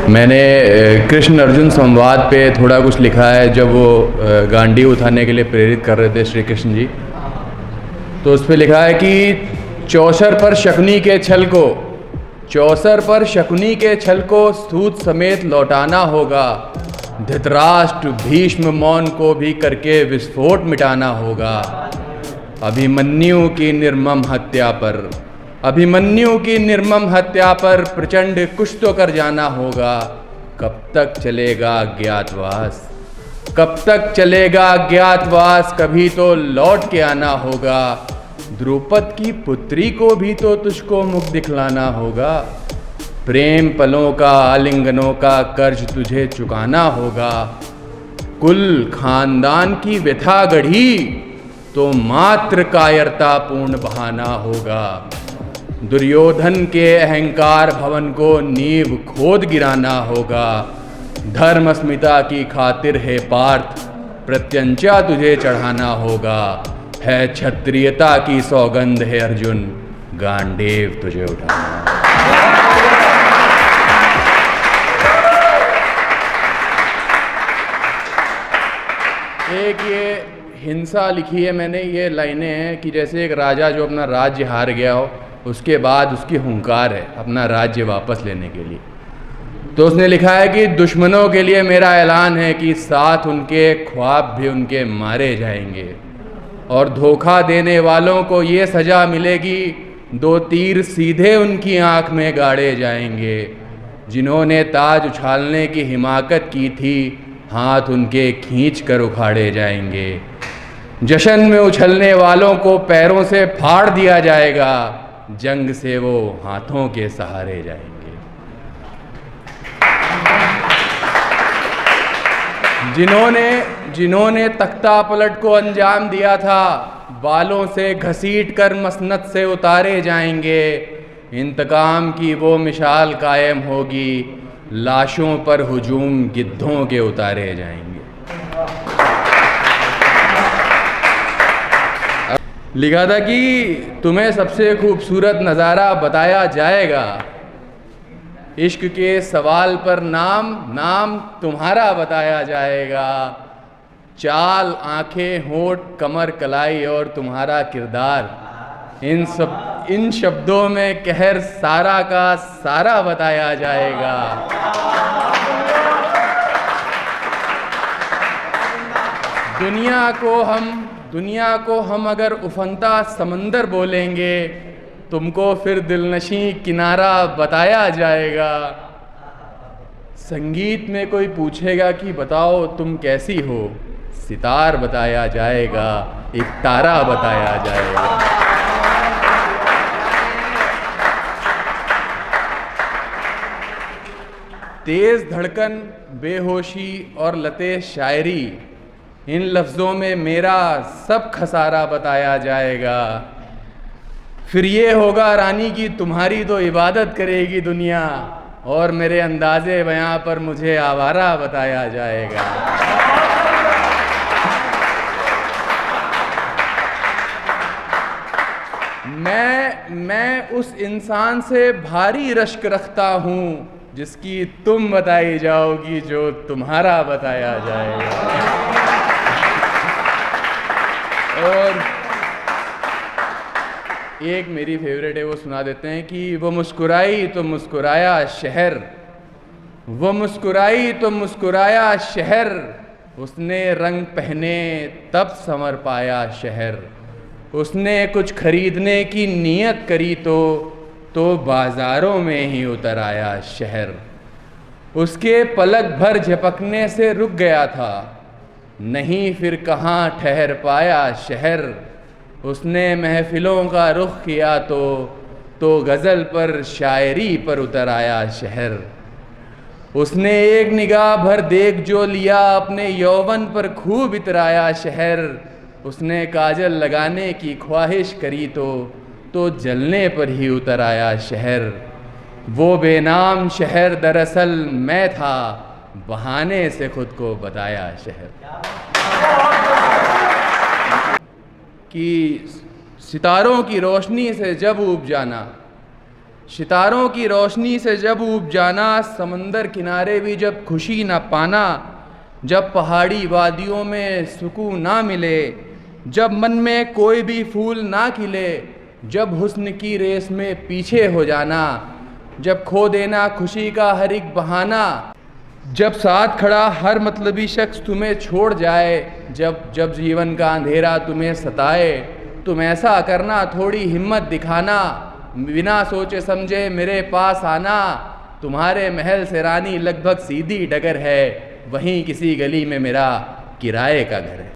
मैंने कृष्ण अर्जुन संवाद पे थोड़ा कुछ लिखा है जब वो गांडी उठाने के लिए प्रेरित कर रहे थे श्री कृष्ण जी। तो उस पर लिखा है कि चौसर पर शकुनी के छल को सूत समेत लौटाना होगा। धृतराष्ट्र भीष्म मौन को भी करके विस्फोट मिटाना होगा। अभिमन्यु की निर्मम हत्या पर प्रचंड कुछ तो कर जाना होगा। कब तक चलेगा अज्ञातवास, कभी तो लौट के आना होगा। द्रुपद की पुत्री को भी तो तुझको मुख दिखलाना होगा। प्रेम पलों का आलिंगनों का कर्ज तुझे चुकाना होगा। कुल खानदान की व्यथा गढ़ी तो मात्र कायरता पूर्ण बहाना होगा। दुर्योधन के अहंकार भवन को नींव खोद गिराना होगा। धर्म अस्मिता की खातिर है पार्थ, प्रत्यंचा तुझे चढ़ाना होगा। है क्षत्रियता की सौगंध है अर्जुन, गांडीव तुझे उठाना। एक ये हिंसा लिखी है मैंने, ये लाइनें हैं कि जैसे एक राजा जो अपना राज्य हार गया हो, उसके बाद उसकी हुंकार है अपना राज्य वापस लेने के लिए। तो उसने लिखा है कि दुश्मनों के लिए मेरा ऐलान है कि साथ उनके ख्वाब भी उनके मारे जाएंगे। और धोखा देने वालों को ये सज़ा मिलेगी, 2 तीर सीधे उनकी आँख में गाड़े जाएंगे। जिन्होंने ताज उछालने की हिमाकत की थी, हाथ उनके खींच कर उखाड़े जाएंगे। जश्न में उछलने वालों को पैरों से फाड़ दिया जाएगा। जंग से वो हाथों के सहारे जाएंगे। जिन्होंने तख्ता पलट को अंजाम दिया था, बालों से घसीट कर मसनद से उतारे जाएंगे। इंतकाम की वो मिसाल कायम होगी, लाशों पर हुजूम गिद्धों के उतारे जाएंगे। लिखा था कि तुम्हें सबसे खूबसूरत नज़ारा बताया जाएगा। इश्क के सवाल पर नाम तुम्हारा बताया जाएगा। चाल, आंखें, होठ, कमर, कलाई और तुम्हारा किरदार, इन शब्दों में कहर सारा का सारा बताया जाएगा। दुनिया को हम अगर उफनता समंदर बोलेंगे, तुमको फिर दिलनशी किनारा बताया जाएगा। संगीत में कोई पूछेगा कि बताओ तुम कैसी हो, सितार बताया जाएगा, एक तारा बताया जाएगा। तेज धड़कन, बेहोशी और लते शायरी, इन लफ्ज़ों में मेरा सब खसारा बताया जाएगा। फिर ये होगा रानी की तुम्हारी तो इबादत करेगी दुनिया, और मेरे अंदाज़े बयां पर मुझे आवारा बताया जाएगा। मैं उस इंसान से भारी रश्क रखता हूँ, जिसकी तुम बताई जाओगी जो तुम्हारा बताया जाएगा। और एक मेरी फेवरेट है, वो सुना देते हैं कि वो मुस्कुराई तो मुस्कुराया शहर, उसने रंग पहने तब संवर पाया शहर। उसने कुछ खरीदने की नीयत करी तो बाज़ारों में ही उतर आया शहर। उसके पलक भर झपकने से रुक गया था, नहीं फिर कहाँ ठहर पाया शहर। उसने महफिलों का रुख किया तो गज़ल पर शायरी पर उतर आया शहर। उसने एक निगाह भर देख जो लिया, अपने यौवन पर खूब इतराया शहर। उसने काजल लगाने की ख्वाहिश करी तो जलने पर ही उतर आया शहर। वो बेनाम शहर दरअसल मैं था, बहाने से खुद को बताया शहर। कि सितारों की रोशनी से जब ऊब जाना, सितारों की रोशनी से जब ऊब जाना, समंदर किनारे भी जब खुशी ना पाना, जब पहाड़ी वादियों में सुकून ना मिले, जब मन में कोई भी फूल ना खिले, जब हुस्न की रेस में पीछे हो जाना, जब खो देना खुशी का हर एक बहाना, जब साथ खड़ा हर मतलबी शख्स तुम्हें छोड़ जाए, जब जीवन का अंधेरा तुम्हें सताए, तुम ऐसा करना, थोड़ी हिम्मत दिखाना, बिना सोचे समझे मेरे पास आना। तुम्हारे महल से रानी लगभग सीधी डगर है, वहीं किसी गली में मेरा किराए का घर है।